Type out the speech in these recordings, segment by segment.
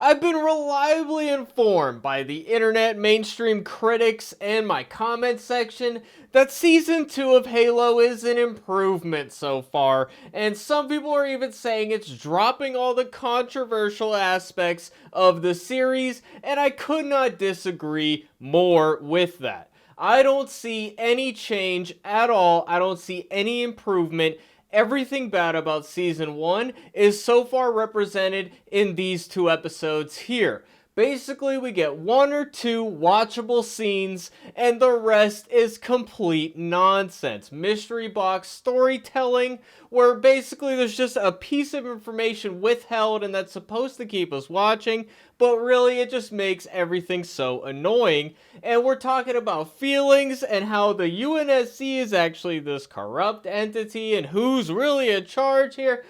I've been reliably informed by the internet, mainstream critics, and my comment section that Season 2 of Halo is an improvement so far, and some people are even saying it's dropping all the controversial aspects of the series, and I could not disagree more with that. I don't see any change at all. I don't see any improvement. Everything bad about season 1 is so far represented in these 2 episodes here. Basically, we get 1 or 2 watchable scenes, and the rest is complete nonsense. Mystery box storytelling, where basically there's just a piece of information withheld and that's supposed to keep us watching, but really it just makes everything so annoying. And we're talking about feelings and how the UNSC is actually this corrupt entity and who's really in charge here.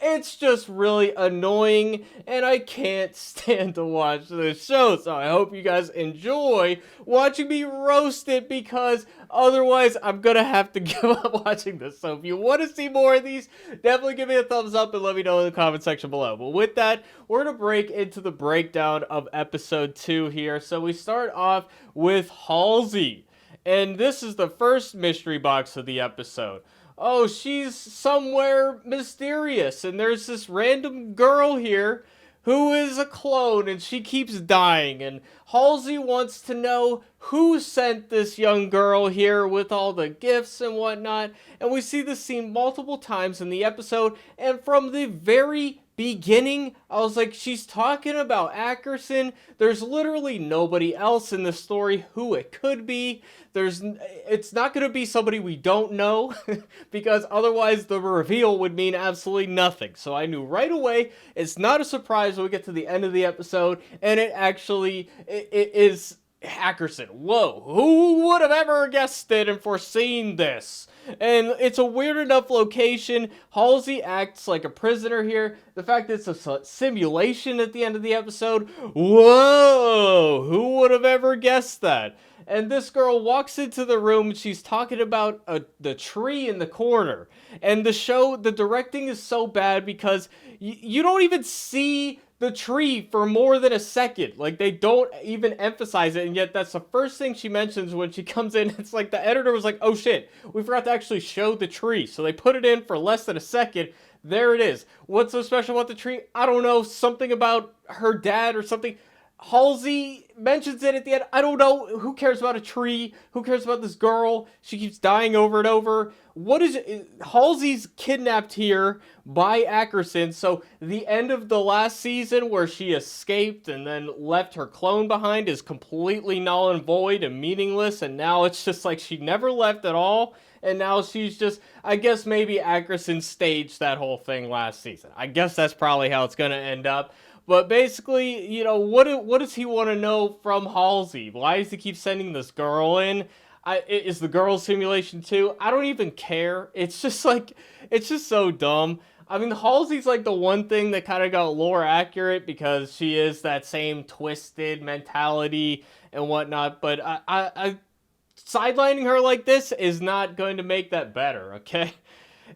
It's just really annoying, and I can't stand to watch this show, so I hope you guys enjoy watching me roast it, because otherwise I'm gonna have to give up watching this. So if you want to see more of these, definitely give me a thumbs up and let me know in the comment section below. But with that, we're gonna break into the breakdown of episode 2 here. So we start off with Halsey, and this is the first mystery box of the episode. Oh, she's somewhere mysterious, and there's this random girl here who is a clone, and she keeps dying, and Halsey wants to know who sent this young girl here with all the gifts and whatnot, and we see this scene multiple times in the episode, and from the very beginning, I was like, she's talking about Ackerson. There's literally nobody else in the story who it could be. It's not going to be somebody we don't know, because otherwise the reveal would mean absolutely nothing. So I knew right away, it's not a surprise when we get to the end of the episode, and it is Ackerson. Whoa, who would have ever guessed it and foreseen this? And it's a weird enough location. Halsey acts like a prisoner here. The fact that it's a simulation at the end of the episode. Whoa, who would have ever guessed that? And this girl walks into the room and she's talking about the tree in the corner. And the directing is so bad because you don't even see the tree for more than a second. Like, they don't even emphasize it, and yet that's the first thing she mentions when she comes in. It's like the editor was like, oh shit, we forgot to actually show the tree. So they put it in for less than a second. There it is. What's so special about the tree? I don't know. Something about her dad or something. Halsey mentions it at the end. I don't know. Who cares about a tree? Who cares about this girl? She keeps dying over and over. What is it? Halsey's kidnapped here by Ackerson. So the end of the last season where she escaped and then left her clone behind is completely null and void and meaningless. And now it's just like she never left at all. And now she's just, I guess maybe Ackerson staged that whole thing last season. I guess that's probably how it's going to end up. But basically, you know, what does he want to know from Halsey? Why does he keep sending this girl in? Is the girl simulation too? I don't even care. It's just so dumb. I mean, Halsey's like the one thing that kind of got lore accurate because she is that same twisted mentality and whatnot. But I sidelining her like this is not going to make that better, okay?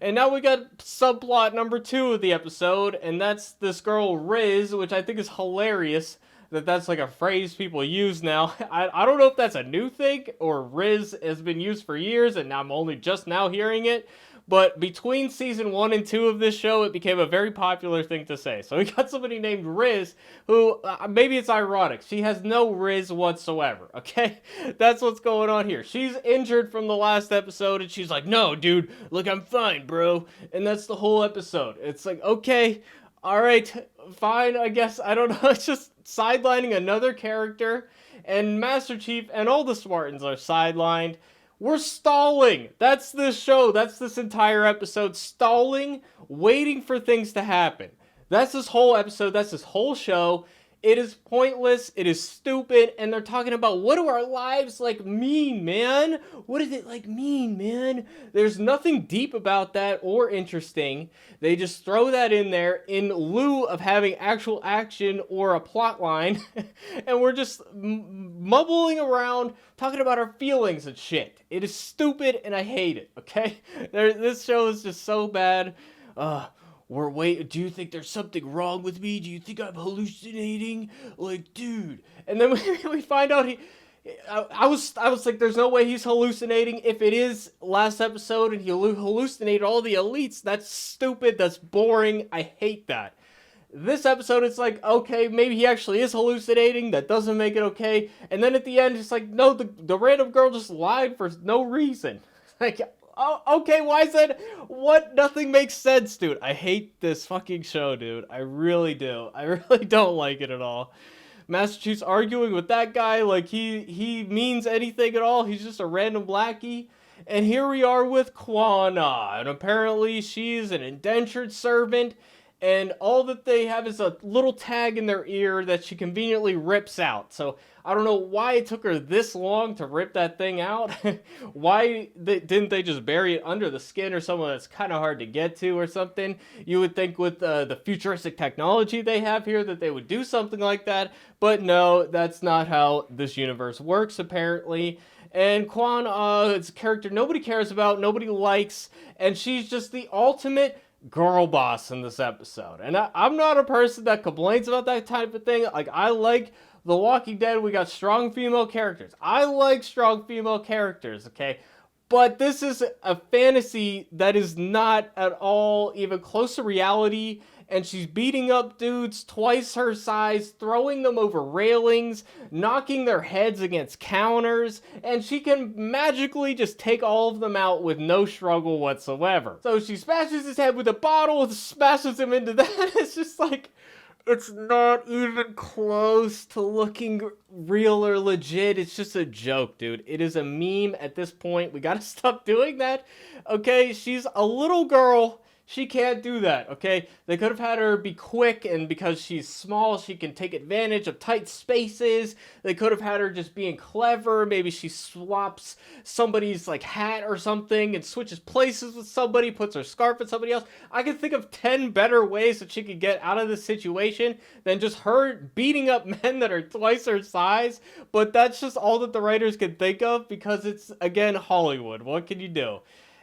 And now we got subplot number 2 of the episode, and that's this girl Riz, which I think is hilarious that that's like a phrase people use now. I don't know if that's a new thing or Riz has been used for years and I'm only just now hearing it. But between season 1 and 2 of this show, it became a very popular thing to say. So we got somebody named Riz who, maybe it's ironic, she has no Riz whatsoever, okay? That's what's going on here. She's injured from the last episode, and she's like, no, dude, look, I'm fine, bro. And that's the whole episode. It's like, okay, all right, fine, I guess. I don't know. It's just sidelining another character, and Master Chief and all the Spartans are sidelined. We're stalling. That's this show. That's this entire episode. Stalling, waiting for things to happen. That's this whole episode. That's this whole show. It is pointless. It is stupid. And they're talking about, what do our lives like mean, man? What does it like mean, man? There's nothing deep about that or interesting. They just throw that in there in lieu of having actual action or a plot line. And we're just mumbling around talking about our feelings and shit. It is stupid and I hate it, okay? This show is just so bad. do you think there's something wrong with me? Do you think I'm hallucinating? Like, dude. And then we find out I was like, there's no way he's hallucinating. If it is last episode and he hallucinated all the elites, that's stupid. That's boring. I hate that. This episode, it's like, okay, maybe he actually is hallucinating. That doesn't make it okay. And then at the end, it's like, no, the random girl just lied for no reason. Like, oh, okay, why is that? What? Nothing makes sense, dude. I hate this fucking show, dude. I really do. I really don't like it at all. Master Chief's arguing with that guy like he means anything at all. He's just a random blackie. And here we are with Kwanna, and apparently she's an indentured servant, and all that they have is a little tag in their ear that she conveniently rips out. So I don't know why it took her this long to rip that thing out. Why didn't they just bury it under the skin or somewhere that's kind of hard to get to or something? You would think with the futuristic technology they have here that they would do something like that, but no, that's not how this universe works apparently. And Quan is a character nobody cares about, nobody likes, and she's just the ultimate girl boss in this episode. And I'm not a person that complains about that type of thing. Like, I like The Walking Dead. We got strong female characters. I like strong female characters, okay? But this is a fantasy that is not at all even close to reality, and she's beating up dudes twice her size, throwing them over railings, knocking their heads against counters, and she can magically just take all of them out with no struggle whatsoever. So she smashes his head with a bottle, smashes him into that. It's just like, it's not even close to looking real or legit. It's just a joke, dude. It is a meme at this point. We gotta stop doing that. Okay, she's a little girl. She can't do that, okay? They could have had her be quick, and because she's small, she can take advantage of tight spaces. They could have had her just being clever. Maybe she swaps somebody's, like, hat or something and switches places with somebody, puts her scarf at somebody else. I can think of 10 better ways that she could get out of this situation than just her beating up men that are twice her size. But that's just all that the writers can think of because it's, again, Hollywood. What can you do?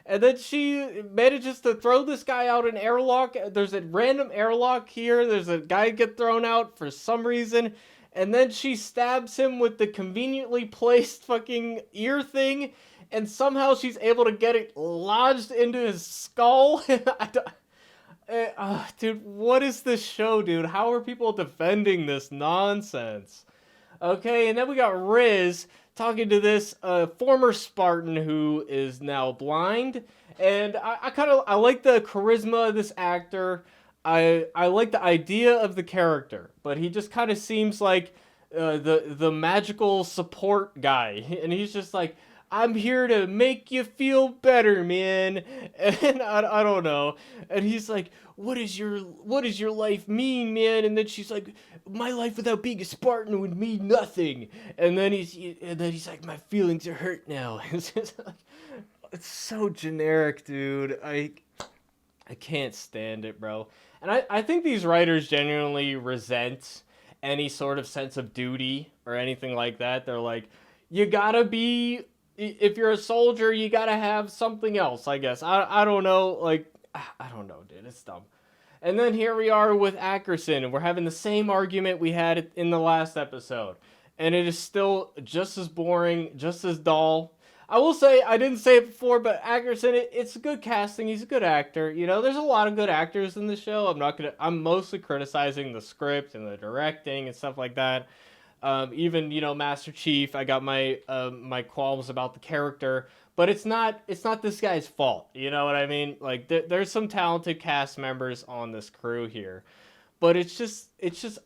And then she manages to throw this guy out an airlock. There's a random airlock here. There's a guy get thrown out for some reason. And then she stabs him with the conveniently placed fucking ear thing. And somehow she's able to get it lodged into his skull. Dude, what is this show, dude? How are people defending this nonsense? Okay, and then we got Riz talking to this former Spartan who is now blind, and I like the charisma of this actor. I like the idea of the character, but he just kind of seems like the magical support guy, and he's just like, I'm here to make you feel better, man. And I don't know. And he's like, what does your life mean, man? And then she's like, my life without being a Spartan would mean nothing. And then he's like, my feelings are hurt now. It's just like, it's so generic, dude. I can't stand it, bro. And I think these writers genuinely resent any sort of sense of duty or anything like that. They're like, you gotta be, if you're a soldier, you gotta have something else, I guess. I don't know, like, I don't know, dude, it's dumb. And then here we are with Ackerson, and we're having the same argument we had in the last episode. And it is still just as boring, just as dull. I will say, I didn't say it before, but Ackerson, it's good casting, he's a good actor. You know, there's a lot of good actors in the show. I'm mostly criticizing the script and the directing and stuff like that. Even, you know, Master Chief, I got my my qualms about the character, but it's not this guy's fault. You know what I mean? Like, there's some talented cast members on this crew here, but it's just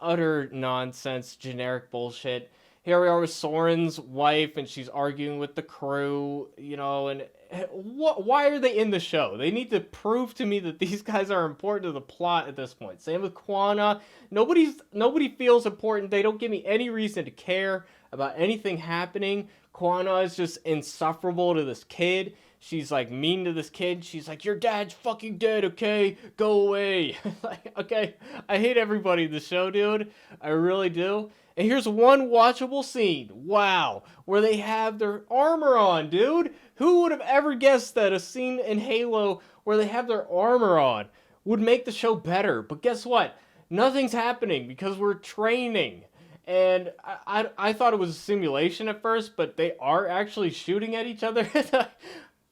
utter nonsense, generic bullshit. Here we are with Soren's wife, and she's arguing with the crew, you know, and why are they in the show? They need to prove to me that these guys are important to the plot at this point. Same with Kwanna. Nobody feels important. They don't give me any reason to care about anything happening. Kwanna is just insufferable to this kid. She's like mean to this kid. She's like, your dad's fucking dead, okay? Go away. Like, okay, I hate everybody in the show, dude. I really do. And here's one watchable scene, wow, where they have their armor on, dude. Who would have ever guessed that a scene in Halo where they have their armor on would make the show better. But guess what? Nothing's happening because we're training. And I thought it was a simulation at first, but they are actually shooting at each other.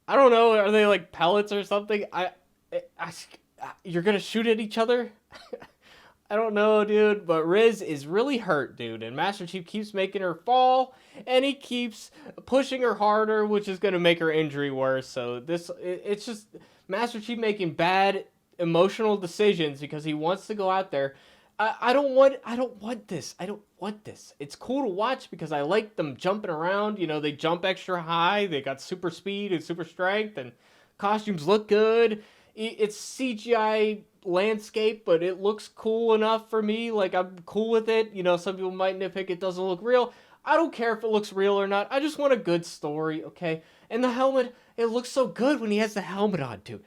I don't know. Are they like pellets or something? I you're gonna shoot at each other? I don't know, dude, but Riz is really hurt, dude, and Master Chief keeps making her fall, and he keeps pushing her harder, which is gonna make her injury worse. So it's just Master Chief making bad emotional decisions because he wants to go out there. I don't want this. I don't want this. It's cool to watch because I like them jumping around. You know, they jump extra high. They got super speed and super strength, and costumes look good. It's CGI landscape, but it looks cool enough for me. Like, I'm cool with it. You know, some people might nitpick it doesn't look real. I don't care if it looks real or not. I just want a good story, okay? And the helmet, it looks so good when he has the helmet on, dude.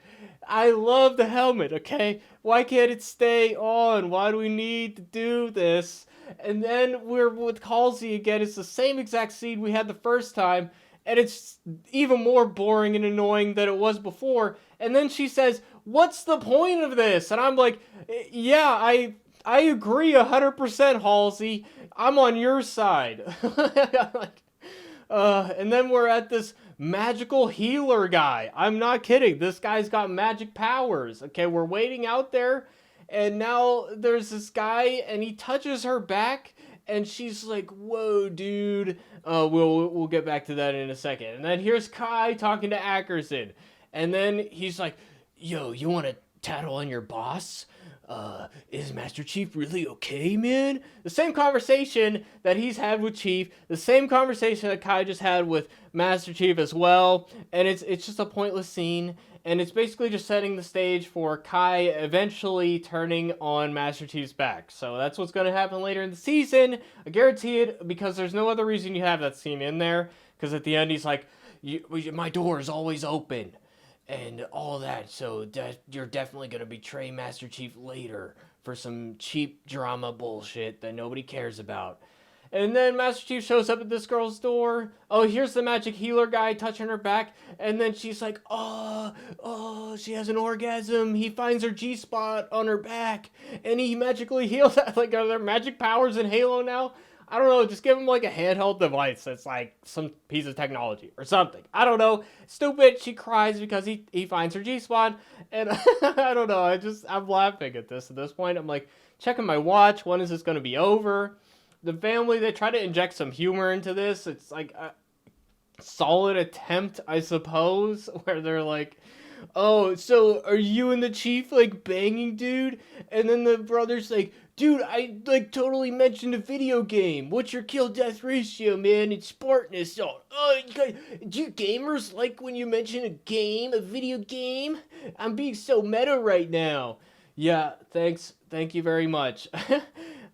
I love the helmet, okay? Why can't it stay on? Why do we need to do this? And then we're with Halsey again. It's the same exact scene we had the first time, and it's even more boring and annoying than it was before. And then she says, "What's the point of this?" And I'm like, "Yeah, I agree 100%, Halsey. I'm on your side." Like, and then we're at this magical healer guy. I'm not kidding. This guy's got magic powers. Okay, we're waiting out there, and now there's this guy, and he touches her back, and she's like, "Whoa, dude." We'll get back to that in a second. And then here's Kai talking to Ackerson, and then he's like, "Yo, you want to tattle on your boss? Is Master Chief really okay, man?" The same conversation that he's had with Chief, the same conversation that Kai just had with Master Chief as well, and it's just a pointless scene, and it's basically just setting the stage for Kai eventually turning on Master Chief's back. So that's what's going to happen later in the season. I guarantee it, because there's no other reason you have that scene in there, because at the end he's like, "My door is always open," and all that, so you're definitely going to betray Master Chief later for some cheap drama bullshit that nobody cares about. And then Master Chief shows up at this girl's door. Oh, here's the magic healer guy touching her back. And then she's like, oh, she has an orgasm. He finds her G-spot on her back, and he magically heals that. Like, are there magic powers in Halo now? I don't know, just give him like a handheld device that's like some piece of technology or something. I don't know. Stupid. She cries because he finds her G-spot. And I don't know. I'm laughing at this point. I'm like, checking my watch. When is this going to be over? The family, they try to inject some humor into this. It's like a solid attempt, I suppose, where they're like, "Oh, so are you and the Chief like banging, dude?" And then the brother's like, "Dude, I like totally mentioned a video game. What's your kill death ratio, man? It's Spartanus. Do you gamers like when you mention a video game? I'm being so meta right now." Yeah, thanks. Thank you very much.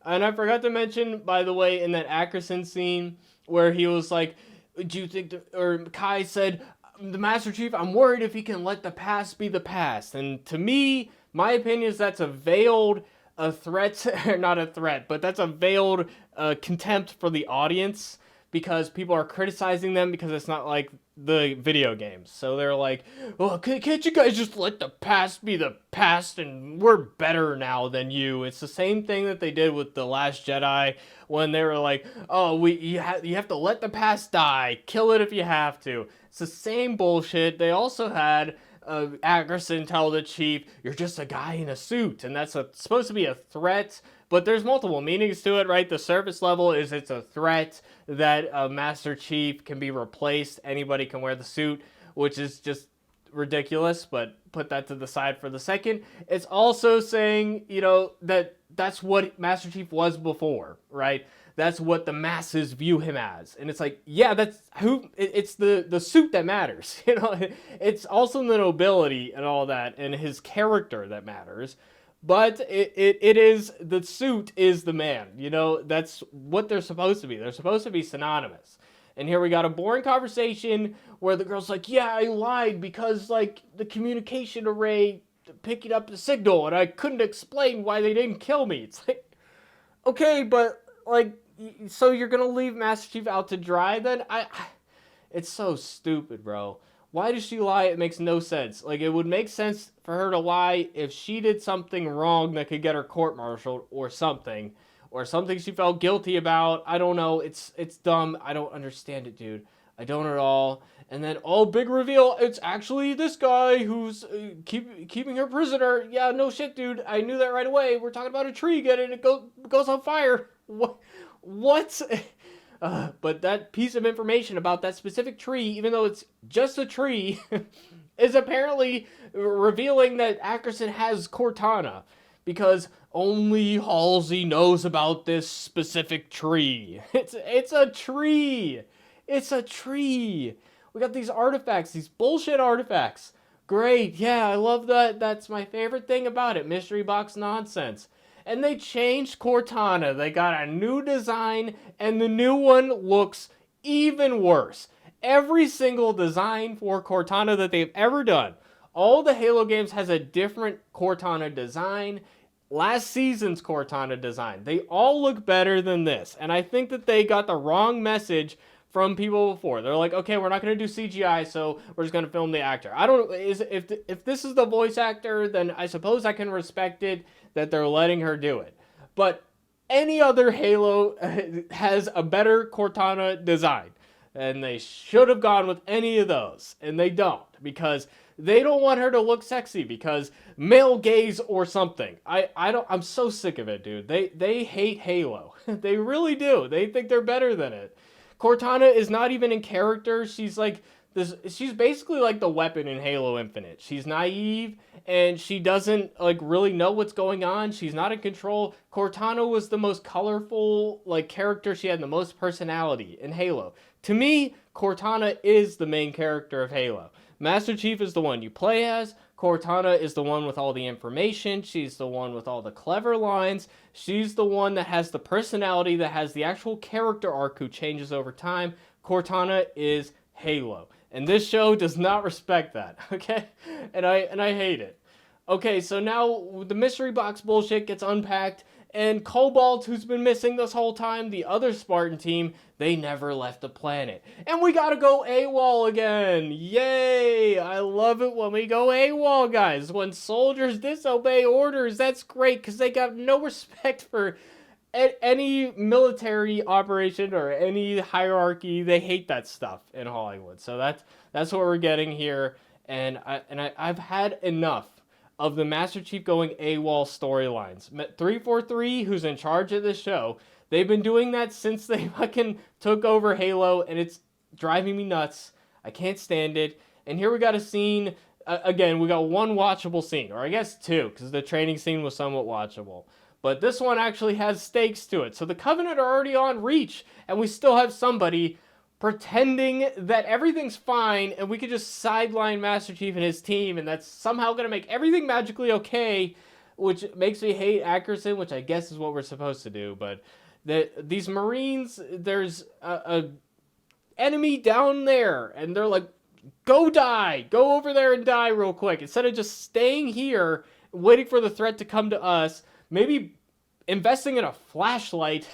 And I forgot to mention, by the way, in that Ackerson scene where he was like, "Do you think," or Kai said, "The Master Chief, I'm worried if he can let the past be the past." And to me, my opinion is that's a veiled threat, not a threat, but that's a veiled contempt for the audience, because people are criticizing them because it's not like the video games. So they're like, "Well, can't you guys just let the past be the past, and we're better now than you?" It's the same thing that they did with The Last Jedi when they were like, "Oh, you have to let the past die. Kill it if you have to." It's the same bullshit. They also had Ackerson tell the Chief, "You're just a guy in a suit," and that's supposed to be a threat. But there's multiple meanings to it, right? The surface level is it's a threat that Master Chief can be replaced. Anybody can wear the suit, which is just ridiculous, but put that to the side for the second. It's also saying, you know, that's what Master Chief was before, right? That's what the masses view him as. And it's like, yeah, it's the suit that matters. You know, it's also the nobility and all that and his character that matters. But it is, the suit is the man, you know, that's what they're supposed to be. They're supposed to be synonymous. And here we got a boring conversation where the girl's like, "Yeah, I lied because, like, the communication array picking up the signal, and I couldn't explain why they didn't kill me." It's like, okay, but, like, so you're gonna leave Master Chief out to dry then? It's so stupid, bro. Why does she lie? It makes no sense. Like, it would make sense for her to lie if she did something wrong that could get her court-martialed or something she felt guilty about. I don't know. It's dumb. I don't understand it, dude. I don't at all. And then, oh, big reveal, it's actually this guy who's keeping her prisoner. Yeah, no shit, dude. I knew that right away. We're talking about a tree getting it goes on fire. What? But that piece of information about that specific tree, even though it's just a tree, is apparently revealing that Ackerson has Cortana. Because only Halsey knows about this specific tree. It's a tree. It's a tree. We got these artifacts, these bullshit artifacts. Great, yeah, I love that. That's my favorite thing about it, mystery box nonsense. And they changed Cortana. They got a new design, and the new one looks even worse. Every single design for Cortana that they've ever done, all the Halo games has a different Cortana design. Last season's Cortana design, they all look better than this. And I think that they got the wrong message from people before. They're like, okay, we're not going to do CGI, so we're just going to film the actor. I don't, if this is the voice actor, then I suppose I can respect it that they're letting her do it. But any other Halo has a better Cortana design. And they should have gone with any of those. And they don't. Because they don't want her to look sexy. Because male gaze or something. I'm so sick of it, dude. They hate Halo. They really do. They think they're better than it. Cortana is not even in character. She's like this. She's basically like the weapon in Halo Infinite. She's naive and she doesn't like really know what's going on. She's not in control. Cortana was the most colorful like character. She had the most personality in Halo. To me, Cortana is the main character of Halo. Master Chief is the one you play as. Cortana is the one with all the information. She's the one with all the clever lines. She's the one that has the personality, that has the actual character arc who changes over time. Cortana is Halo. And this show does not respect that, okay? And I hate it. Okay, so now the mystery box bullshit gets unpacked, and Cobalt, who's been missing this whole time, the other Spartan team, they never left the planet. And we gotta go AWOL again! Yay! I love it when we go AWOL, guys. When soldiers disobey orders, that's great, because they got no respect for any military operation or any hierarchy. They hate that stuff in Hollywood. So that's what we're getting here. And I've had enough of the Master Chief going AWOL storylines. 343, who's in charge of this show, they've been doing that since they fucking took over Halo, and it's driving me nuts. I can't stand it. And here we got a scene, again, we got one watchable scene, or I guess two, because the training scene was somewhat watchable. But this one actually has stakes to it. So the Covenant are already on Reach, and we still have somebody pretending that everything's fine and we could just sideline Master Chief and his team, and that's somehow going to make everything magically okay, which makes me hate Ackerson, which I guess is what we're supposed to do. But these Marines, there's a enemy down there, and they're like, go die, go over there and die real quick, instead of just staying here waiting for the threat to come to us, maybe investing in a flashlight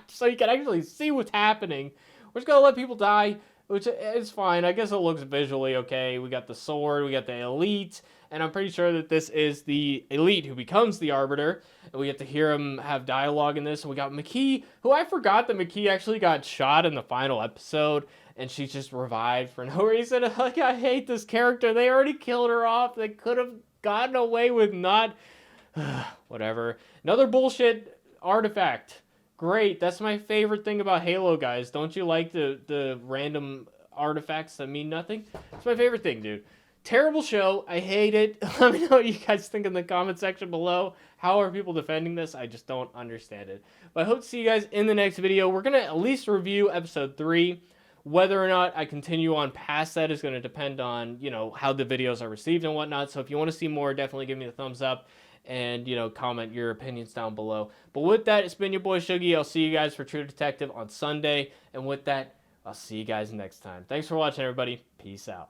so you can actually see what's happening. We're just gonna let people die, which is fine. I guess it looks visually okay. We got the sword, we got the Elite, and I'm pretty sure that this is the Elite who becomes the Arbiter. And we get to hear him have dialogue in this. And we got Makee, who I forgot that Makee actually got shot in the final episode, and she's just revived for no reason. Like, I hate this character. They already killed her off. They could have gotten away with not... Whatever. Another bullshit artifact. Great. That's my favorite thing about Halo, guys. Don't you like the random artifacts that mean nothing? It's my favorite thing, dude. Terrible show. I hate it. Let me know what you guys think in the comment section below. How are people defending this? I just don't understand it. But I hope to see you guys in the next video. We're going to at least review episode 3. Whether or not I continue on past that is going to depend on, you know, how the videos are received and whatnot. So if you want to see more, definitely give me a thumbs up. And, you know, comment your opinions down below. But with that, it's been your boy Shuggy. I'll see you guys for True Detective on Sunday. And with that, I'll see you guys next time. Thanks for watching, everybody. Peace out.